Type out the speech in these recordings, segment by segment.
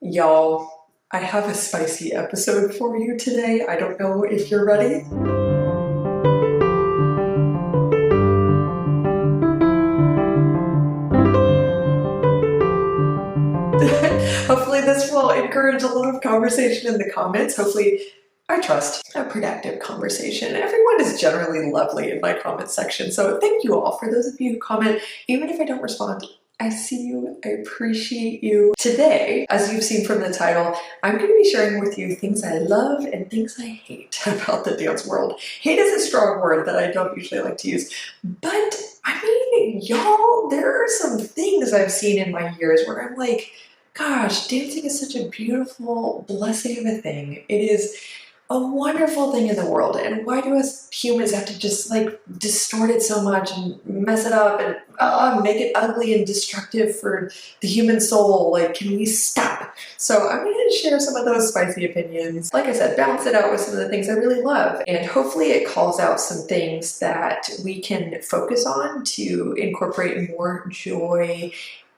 Y'all, I have a spicy episode for you today. I don't know if you're ready. Hopefully this will encourage a lot of conversation in the comments. Hopefully, I trust a productive conversation. Everyone is generally lovely in my comment section, so thank you all for those of you who comment. Even if I don't respond, I see you, I appreciate you. Today, as you've seen from the title, I'm going to be sharing with you things I love and things I hate about the dance world. Hate is a strong word that I don't usually like to use, but I mean, y'all, there are some things I've seen in my years where I'm like, gosh, dancing is such a beautiful, blessing of a thing. It is a wonderful thing in the world, and why do us humans have to just like distort it so much and mess it up and make it ugly and destructive for the human soul? Like, can we stop? So I'm going to share some of those spicy opinions. Like I said, balance it out with some of the things I really love, and hopefully it calls out some things that we can focus on to incorporate more joy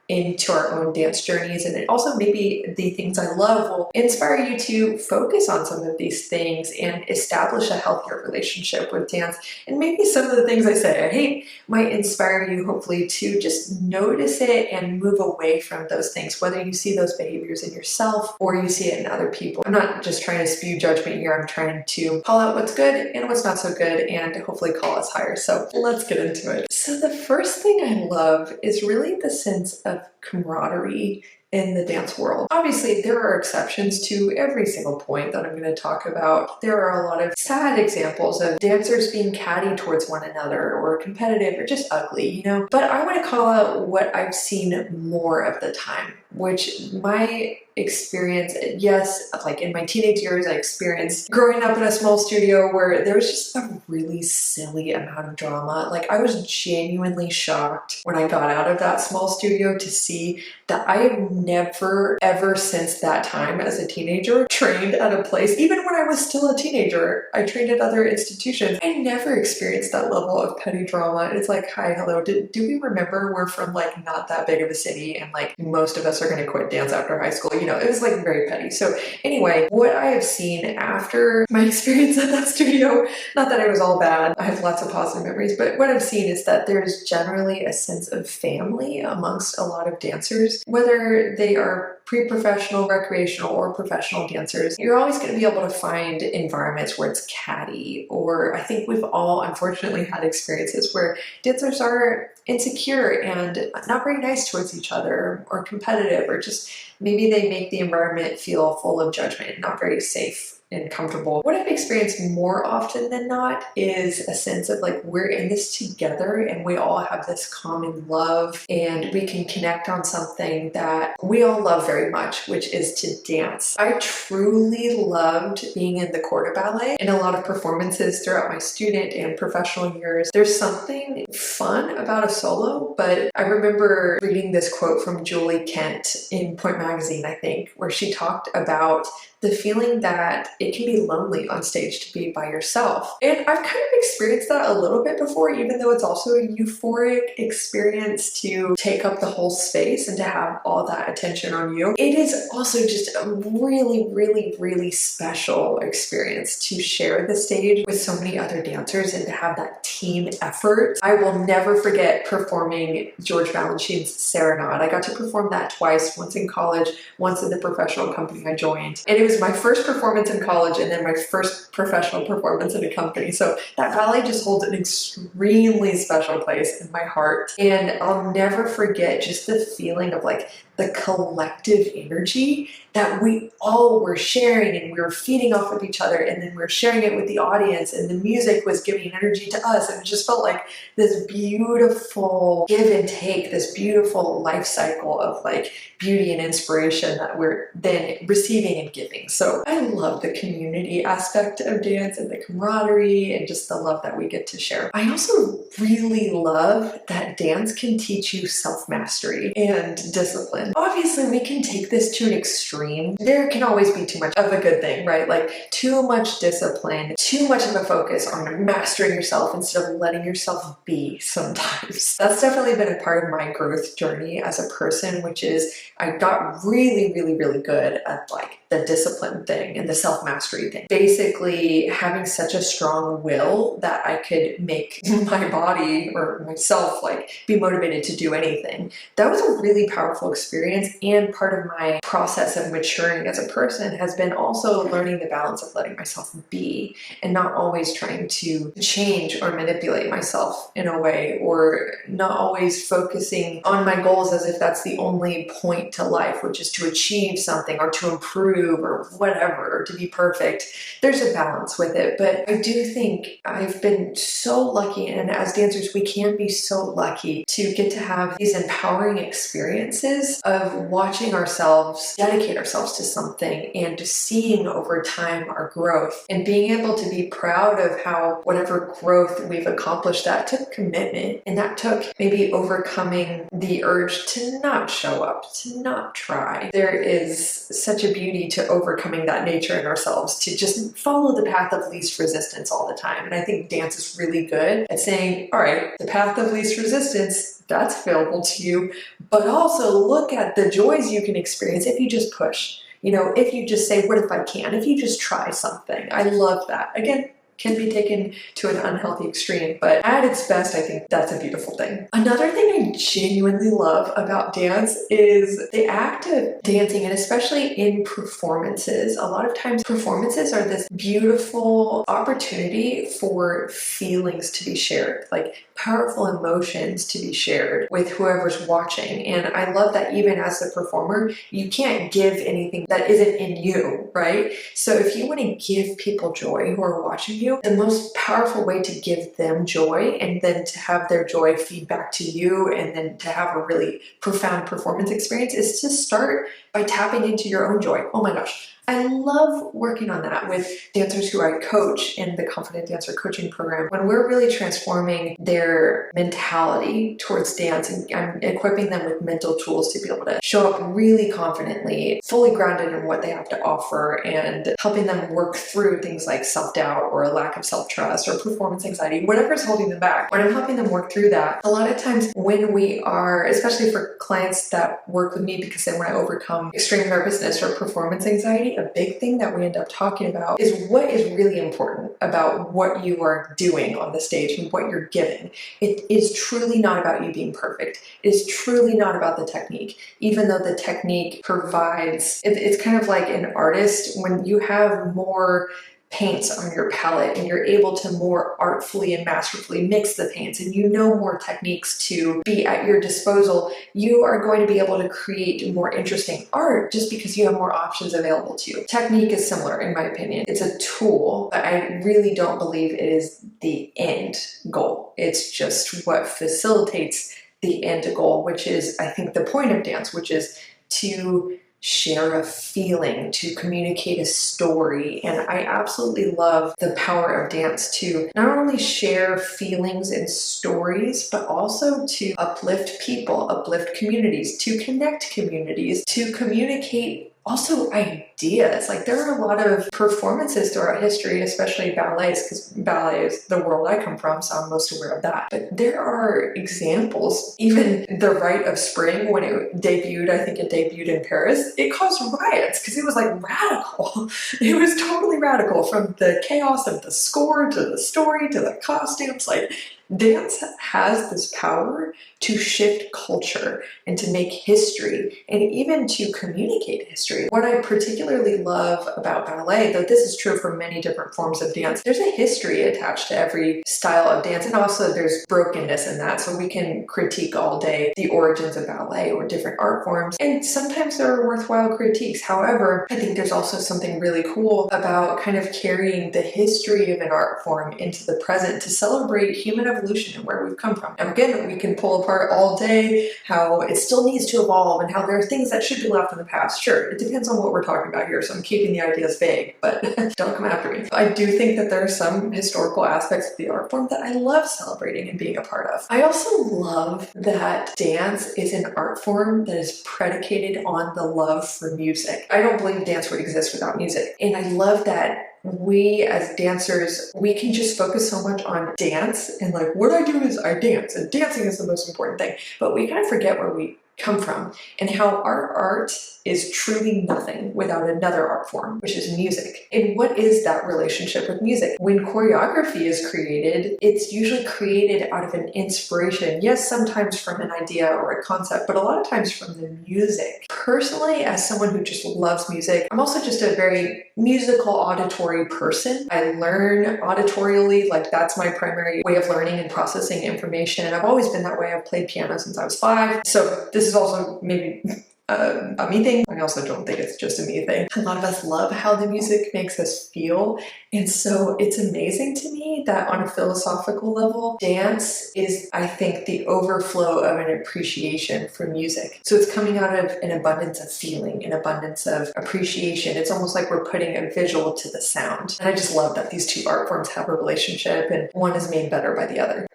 into our own dance journeys. And it also maybe the things I love will inspire you to focus on some of these things and establish a healthier relationship with dance. And maybe some of the things I say I hate might inspire you hopefully to just notice it and move away from those things, whether you see those behaviors in yourself or you see it in other people. I'm not just trying to spew judgment here, I'm trying to call out what's good and what's not so good and hopefully call us higher. So let's get into it. So the first thing I love is really the sense of camaraderie in the dance world. Obviously, there are exceptions to every single point that I'm going to talk about. There are a lot of sad examples of dancers being catty towards one another or competitive or just ugly, you know? But I want to call out what I've seen more of the time, which my experience, yes, like in my teenage years, I experienced growing up in a small studio where there was just a really silly amount of drama. Like, I was genuinely shocked when I got out of that small studio to see that I have never, ever since that time as a teenager, trained at a place. Even when I was still a teenager, I trained at other institutions. I never experienced that level of petty drama. It's like, hi, hello, do we remember we're from like not that big of a city and like most of us are going to quit dance after high school? You know, it was like very petty. So anyway, what I have seen after my experience at that studio, not that it was all bad, I have lots of positive memories, but what I've seen is that there's generally a sense of family amongst a lot of dancers, whether they are pre-professional, recreational, or professional dancers. You're always going to be able to find environments where it's catty, or I think we've all unfortunately had experiences where dancers are insecure and not very nice towards each other or competitive, or just maybe they make the environment feel full of judgment, not very safe and comfortable. What I've experienced more often than not is a sense of like, we're in this together and we all have this common love and we can connect on something that we all love very much, which is to dance. I truly loved being in the corps de ballet in a lot of performances throughout my student and professional years. There's something fun about a solo, but I remember reading this quote from Julie Kent in Point Magazine, I think, where she talked about the feeling that it can be lonely on stage to be by yourself. And I've kind of experienced that a little bit before, even though it's also a euphoric experience to take up the whole space and to have all that attention on you. It is also just a really, really, really special experience to share the stage with so many other dancers and to have that team effort. I will never forget performing George Balanchine's Serenade. I got to perform that twice, once in college, once in the professional company I joined. And it was my first performance in college and then my first professional performance in a company. So that ballet just holds an extremely special place in my heart. And I'll never forget just the feeling of like the collective energy that we all were sharing, and we were feeding off of each other, and then we were sharing it with the audience, and the music was giving energy to us, and it just felt like this beautiful give and take, this beautiful life cycle of like beauty and inspiration that we're then receiving and giving. So I love the community aspect of dance and the camaraderie and just the love that we get to share. I also really love that dance can teach you self-mastery and discipline. discipline. Obviously, we can take this to an extreme. There can always be too much of a good thing, right? Like too much discipline, too much of a focus on mastering yourself instead of letting yourself be sometimes. That's definitely been a part of my growth journey as a person, which is I got really, really, really good at like the discipline thing and the self-mastery thing. Basically having such a strong will that I could make my body or myself like be motivated to do anything. That was a really powerful experience, and part of my process of maturing as a person has been also learning the balance of letting myself be and not always trying to change or manipulate myself in a way, or not always focusing on my goals as if that's the only point to life, which is to achieve something or to improve or whatever, or to be perfect. There's a balance with it, but I do think I've been so lucky, and as dancers we can be so lucky to get to have these empowering experiences of watching ourselves dedicate ourselves to something and seeing over time our growth and being able to be proud of how whatever growth we've accomplished, that took commitment, and that took maybe overcoming the urge to not show up, to not try. There is such a beauty to overcoming that nature in ourselves, to just follow the path of least resistance all the time. And I think dance is really good at saying, all right, the path of least resistance, that's available to you, but also look at the joys you can experience if you just push. You know, if you just say, what if I can? If you just try something. I love that. Again, can be taken to an unhealthy extreme, but at its best, I think that's a beautiful thing. Another thing I genuinely love about dance is the act of dancing, and especially in performances. A lot of times performances are this beautiful opportunity for feelings to be shared, like powerful emotions to be shared with whoever's watching. And I love that even as the performer, you can't give anything that isn't in you, right? So if you want to give people joy who are watching you, the most powerful way to give them joy and then to have their joy feed back to you and then to have a really profound performance experience is to start by tapping into your own joy. Oh my gosh. I love working on that with dancers who I coach in the Confident Dancer coaching program. When we're really transforming their mentality towards dance, and I'm equipping them with mental tools to be able to show up really confidently, fully grounded in what they have to offer, and helping them work through things like self-doubt or a lack of self-trust or performance anxiety, whatever's holding them back. When I'm helping them work through that, a lot of times when we are, especially for clients that work with me because they want to overcome extreme nervousness or performance anxiety, a big thing that we end up talking about is what is really important about what you are doing on the stage and what you're giving. It is truly not about you being perfect. It is truly not about the technique, even though the technique provides, it's kind of like an artist. When you have more paints on your palette and you're able to more artfully and masterfully mix the paints, and you know more techniques to be at your disposal, you are going to be able to create more interesting art just because you have more options available to you. Technique is similar in my opinion. It's a tool, but I really don't believe it is the end goal. It's just what facilitates the end goal, which is, I think, the point of dance, which is to share a feeling, to communicate a story. And I absolutely love the power of dance to not only share feelings and stories, but also to uplift people, uplift communities, to connect communities, to communicate also ideas. Like there are a lot of performances throughout history, especially ballets, because ballet is the world I come from, so I'm most aware of that. But there are examples, even the Rite of Spring, when it debuted, I think it debuted in Paris, it caused riots because it was like radical. It was totally radical, from the chaos of the score to the story to the costumes. Like dance has this power to shift culture and to make history and even to communicate history. What I particularly love about ballet, though this is true for many different forms of dance, there's a history attached to every style of dance, and also there's brokenness in that. So we can critique all day the origins of ballet or different art forms, and sometimes there are worthwhile critiques. However, I think there's also something really cool about kind of carrying the history of an art form into the present to celebrate human evolution and where we've come from. Now again, we can pull apart all day how it still needs to evolve and how there are things that should be left in the past. Sure, it depends on what we're talking about here, so I'm keeping the ideas vague, but don't come after me. I do think that there are some historical aspects of the art form that I love celebrating and being a part of. I also love that dance is an art form that is predicated on the love for music. I don't believe dance would exist without music, and I love that we as dancers, we can just focus so much on dance and like what I do is I dance, and dancing is the most important thing, but we kind of forget where we come from and how our art is truly nothing without another art form, which is music. And what is that relationship with music? When choreography is created, it's usually created out of an inspiration. Yes, sometimes from an idea or a concept, but a lot of times from the music. Personally, as someone who just loves music, I'm also just a very musical auditory person. I learn auditorially, like that's my primary way of learning and processing information. And I've always been that way. I've played piano since I was 5. So this is also maybe a me thing. I also don't think it's just a me thing. A lot of us love how the music makes us feel. And so it's amazing to me that on a philosophical level, dance is, I think, the overflow of an appreciation for music. So it's coming out of an abundance of feeling, an abundance of appreciation. It's almost like we're putting a visual to the sound. And I just love that these two art forms have a relationship and one is made better by the other.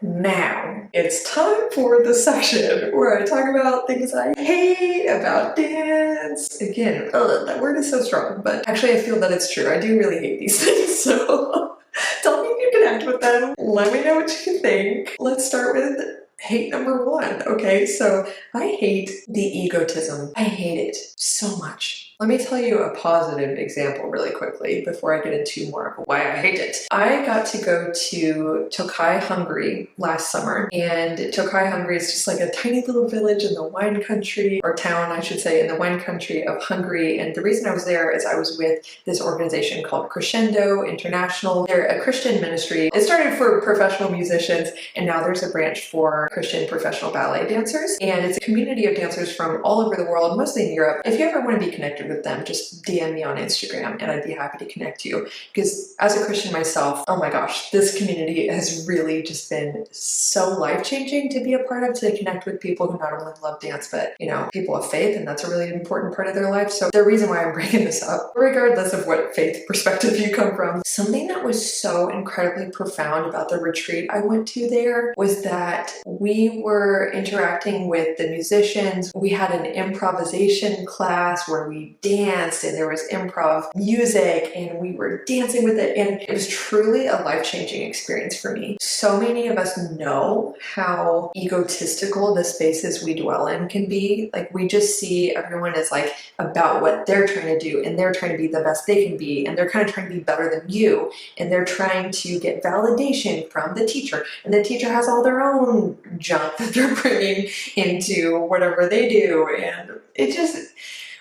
Now, it's time for the section where I talk about things I hate about dance. Again, that word is so strong, but actually I feel that it's true. I do really hate these things, so tell me if you connect with them. Let me know what you think. Let's start with hate number 1. Okay, so I hate the egotism. I hate it so much. Let me tell you a positive example really quickly before I get into more of why I hate it. I got to go to Tokai, Hungary last summer, and Tokai, Hungary is just like a tiny little village in the wine country, or town, I should say, in the wine country of Hungary. And the reason I was there is I was with this organization called Crescendo International. They're a Christian ministry. It started for professional musicians, and now there's a branch for Christian professional ballet dancers. And it's a community of dancers from all over the world, mostly in Europe. If you ever want to be connected with them, just DM me on Instagram and I'd be happy to connect you. Because as a Christian myself, oh my gosh, this community has really just been so life-changing to be a part of, to connect with people who not only love dance, but, you know, people of faith, and that's a really important part of their life. So the reason why I'm bringing this up, regardless of what faith perspective you come from, something that was so incredibly profound about the retreat I went to there was that we were interacting with the musicians. We had an improvisation class where we danced and there was improv music and we were dancing with it, and it was truly a life-changing experience for me. So many of us know how egotistical the spaces we dwell in can be. Like, we just see everyone as like about what they're trying to do, and they're trying to be the best they can be, and they're kind of trying to be better than you, and they're trying to get validation from the teacher, and the teacher has all their own junk that they're bringing into whatever they do. And it just,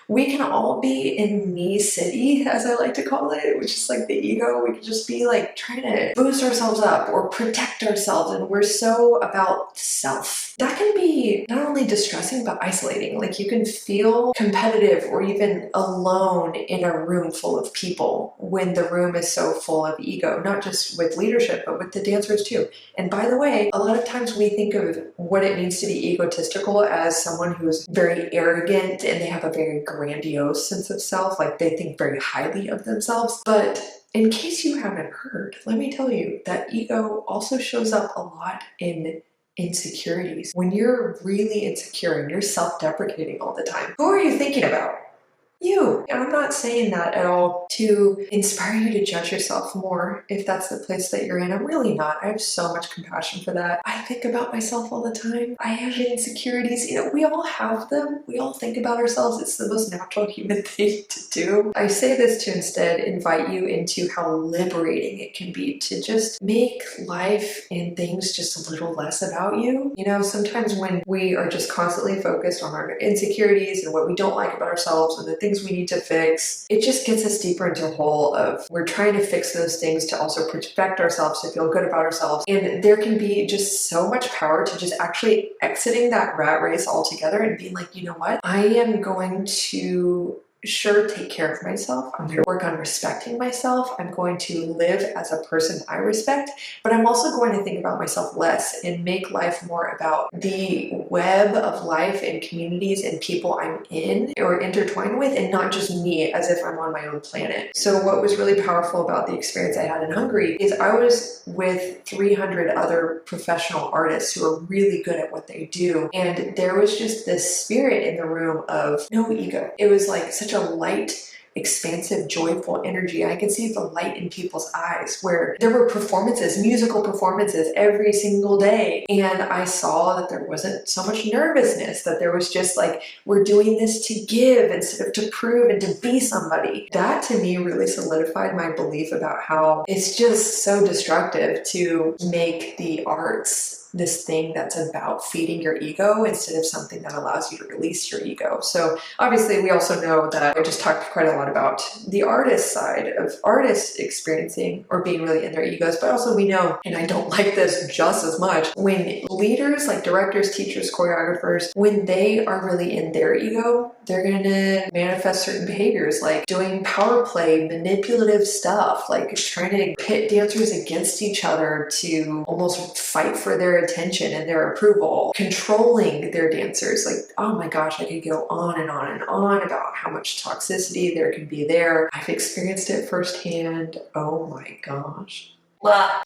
we can all be in me city, as I like to call it, which is like the ego. We can just be like trying to boost ourselves up or protect ourselves, and we're so about self. That can be not only distressing, but isolating. Like, you can feel competitive or even alone in a room full of people when the room is so full of ego, not just with leadership, but with the dancers too. And by the way, a lot of times we think of what it means to be egotistical as someone who is very arrogant and they have a very grandiose sense of self, like they think very highly of themselves. But in case you haven't heard, let me tell you that ego also shows up a lot in insecurities. When you're really insecure and you're self-deprecating all the time, who are you thinking about? You. And I'm not saying that at all to inspire you to judge yourself more if that's the place that you're in. I'm really not. I have so much compassion for that. I think about myself all the time. I have insecurities. You know, we all have them. We all think about ourselves. It's the most natural human thing to do. I say this to instead invite you into how liberating it can be to just make life and things just a little less about you. You know, sometimes when we are just constantly focused on our insecurities and what we don't like about ourselves and the things we need to fix, it just gets us deeper into a hole of we're trying to fix those things to also protect ourselves, to feel good about ourselves. And there can be just so much power to just actually exiting that rat race altogether and being like, you know what? I am going to sure take care of myself. I'm going to work on respecting myself. I'm going to live as a person I respect, but I'm also going to think about myself less and make life more about the web of life and communities and people I'm in or intertwined with, and not just me as if I'm on my own planet. So what was really powerful about the experience I had in Hungary is I was with 300 other professional artists who are really good at what they do. And there was just this spirit in the room of no ego. It was like such a light, expansive, joyful energy. I could see the light in people's eyes, where there were performances, musical performances every single day. And I saw that there wasn't so much nervousness, that there was just like, we're doing this to give instead of to prove and to be somebody. That to me really solidified my belief about how it's just so destructive to make the arts this thing that's about feeding your ego instead of something that allows you to release your ego. So obviously we also know that I just talked quite a lot about the artist side of artists experiencing or being really in their egos, but also we know, and I don't like this just as much, when leaders like directors, teachers, choreographers, when they are really in their ego, they're going to manifest certain behaviors like doing power play, manipulative stuff, like trying to pit dancers against each other to almost fight for their attention and their approval, controlling their dancers. Like, oh my gosh, I could go on and on and on about how much toxicity there can be there. I've experienced it firsthand. Oh my gosh.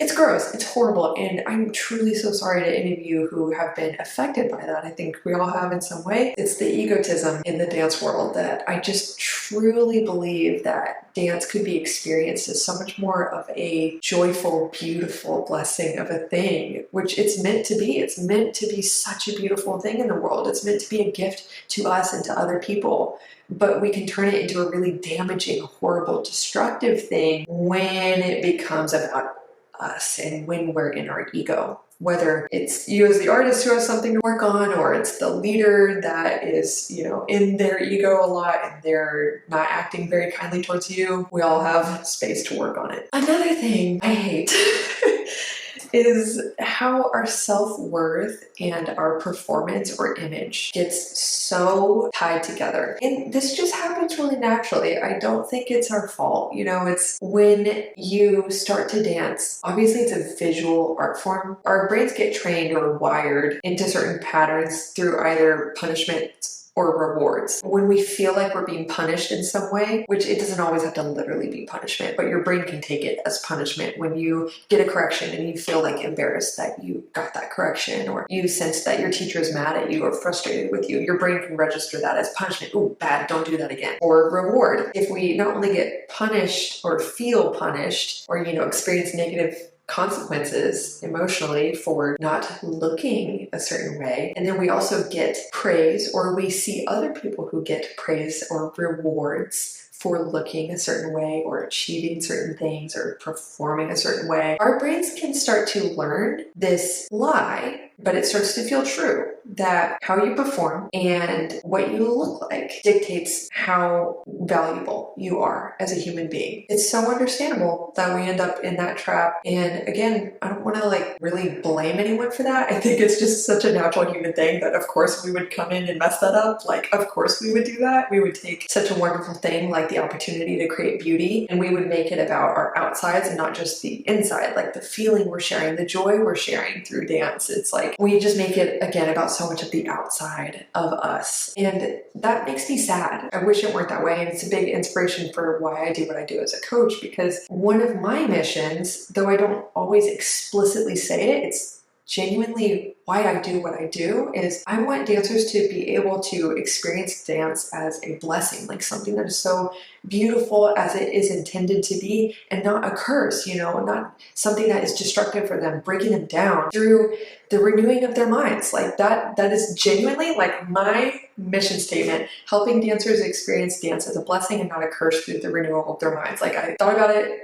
It's gross, it's horrible, and I'm truly so sorry to any of you who have been affected by that. I think we all have in some way. It's the egotism in the dance world that I just truly believe that dance could be experienced as so much more of a joyful, beautiful blessing of a thing, which it's meant to be. It's meant to be such a beautiful thing in the world. It's meant to be a gift to us and to other people. But we can turn it into a really damaging, horrible, destructive thing when it becomes about us and when we're in our ego. Whether it's you as the artist who has something to work on, or it's the leader that is, in their ego a lot and they're not acting very kindly towards you, we all have space to work on it. Another thing I hate is how our self-worth and our performance or image gets so tied together. And this just happens really naturally. I don't think it's our fault. It's when you start to dance, obviously it's a visual art form. Our brains get trained or wired into certain patterns through either punishment or rewards. When we feel like we're being punished in some way, which it doesn't always have to literally be punishment, but your brain can take it as punishment when you get a correction and you feel like embarrassed that you got that correction, or you sense that your teacher is mad at you or frustrated with you, your brain can register that as punishment. Ooh, bad, don't do that again. Or reward. If we not only get punished or feel punished or, experience negative consequences emotionally for not looking a certain way, and then we also get praise, or we see other people who get praise or rewards for looking a certain way or achieving certain things or performing a certain way, our brains can start to learn this lie, but it starts to feel true, that how you perform and what you look like dictates how valuable you are as a human being. It's so understandable that we end up in that trap. And again, I don't want to really blame anyone for that. I think it's just such a natural human thing that of course we would come in and mess that up. Of course we would do that. We would take such a wonderful thing like the opportunity to create beauty, and we would make it about our outsides and not just the inside, like the feeling we're sharing, the joy we're sharing through dance. It's like we just make it again about so much of the outside of us, and that makes me sad. I wish it weren't that way, and it's a big inspiration for why I do what I do as a coach, because one of my missions, though I don't always explicitly say it, it's genuinely why I do what I do, is I want dancers to be able to experience dance as a blessing, like something that is so beautiful as it is intended to be, and not a curse, not something that is destructive for them, breaking them down, through the renewing of their minds. That is genuinely my mission statement, helping dancers experience dance as a blessing and not a curse through the renewal of their minds. I thought about it.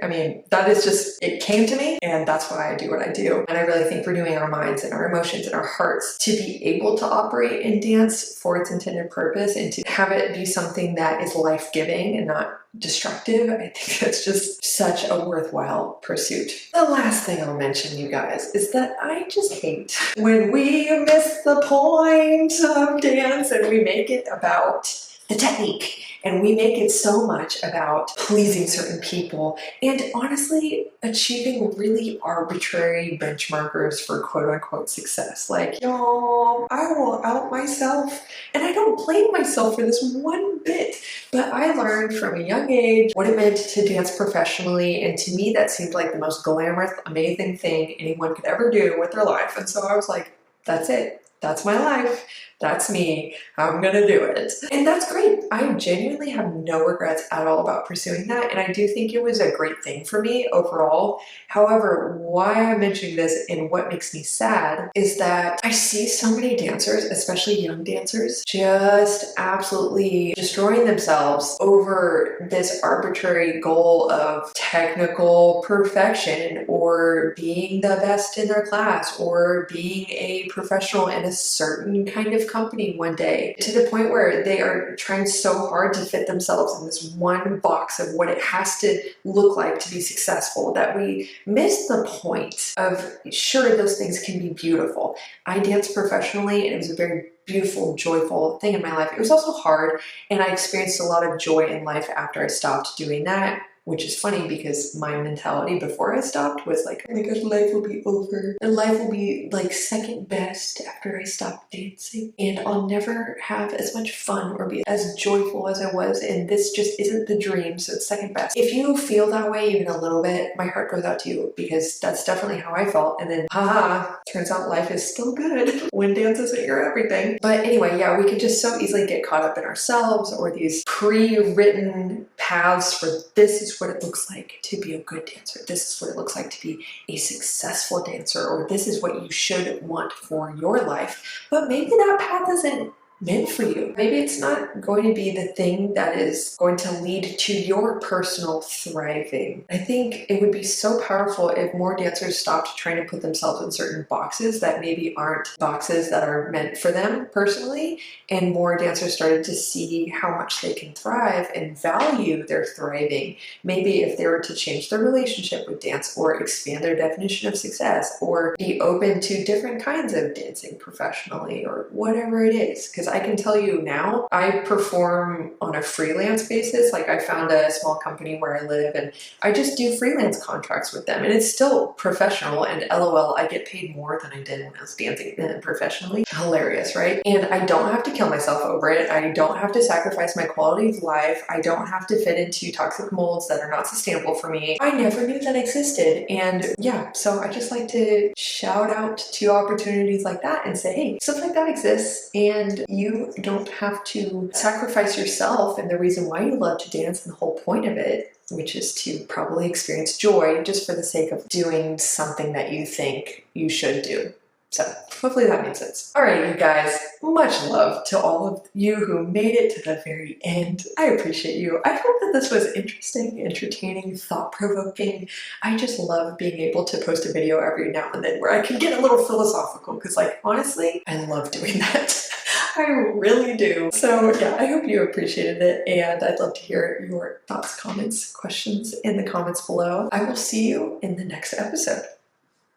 That is just, it came to me, and that's why I do what I do. And I really think renewing our minds and our emotions and our hearts to be able to operate in dance for its intended purpose and to have it be something that is life-giving and not destructive, I think that's just such a worthwhile pursuit. The last thing I'll mention, you guys, is that I just hate when we miss the point of dance and we make it about the technique. And we make it so much about pleasing certain people and honestly achieving really arbitrary benchmarkers for quote unquote success. Like, y'all, I will out myself. And I don't blame myself for this one bit, but I learned from a young age what it meant to dance professionally. And to me, that seemed like the most glamorous, amazing thing anyone could ever do with their life. And so I was like, that's it. That's my life. That's me. I'm gonna do it. And that's great. I genuinely have no regrets at all about pursuing that. And I do think it was a great thing for me overall. However, why I'm mentioning this and what makes me sad is that I see so many dancers, especially young dancers, just absolutely destroying themselves over this arbitrary goal of technical perfection or being the best in their class or being a professional in a certain kind of company one day, to the point where they are trying so hard to fit themselves in this one box of what it has to look like to be successful that we miss the point of, sure, those things can be beautiful. I danced professionally and it was a very beautiful, joyful thing in my life. It was also hard, and I experienced a lot of joy in life after I stopped doing that. Which is funny because my mentality before I stopped was like, oh my gosh, life will be over. And life will be like second best after I stop dancing. And I'll never have as much fun or be as joyful as I was. And this just isn't the dream, so it's second best. If you feel that way even a little bit, my heart goes out to you because that's definitely how I felt. And then, haha, turns out life is still good when dance isn't your everything. But anyway, yeah, we can just so easily get caught up in ourselves or these pre-written paths for this is what it looks like to be a good dancer. This is what it looks like to be a successful dancer, or this is what you should want for your life. But maybe that path isn't meant for you. Maybe it's not going to be the thing that is going to lead to your personal thriving. I think it would be so powerful if more dancers stopped trying to put themselves in certain boxes that maybe aren't boxes that are meant for them personally, and more dancers started to see how much they can thrive and value their thriving. Maybe if they were to change their relationship with dance or expand their definition of success or be open to different kinds of dancing professionally or whatever it is. Because I can tell you now, I perform on a freelance basis. Like I found a small company where I live and I just do freelance contracts with them. And it's still professional, and LOL, I get paid more than I did when I was dancing professionally. Hilarious, right? And I don't have to kill myself over it. I don't have to sacrifice my quality of life. I don't have to fit into toxic molds that are not sustainable for me. I never knew that existed. And yeah, so I just like to shout out to opportunities like that and say, hey, stuff like that exists, and you don't have to sacrifice yourself and the reason why you love to dance and the whole point of it, which is to probably experience joy just for the sake of doing something that you think you should do. So hopefully that made sense. All right, you guys, much love to all of you who made it to the very end. I appreciate you. I hope that this was interesting, entertaining, thought-provoking. I just love being able to post a video every now and then where I can get a little philosophical because, like, honestly, I love doing that. I really do. So yeah, I hope you appreciated it, and I'd love to hear your thoughts, comments, questions in the comments below. I will see you in the next episode.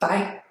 Bye.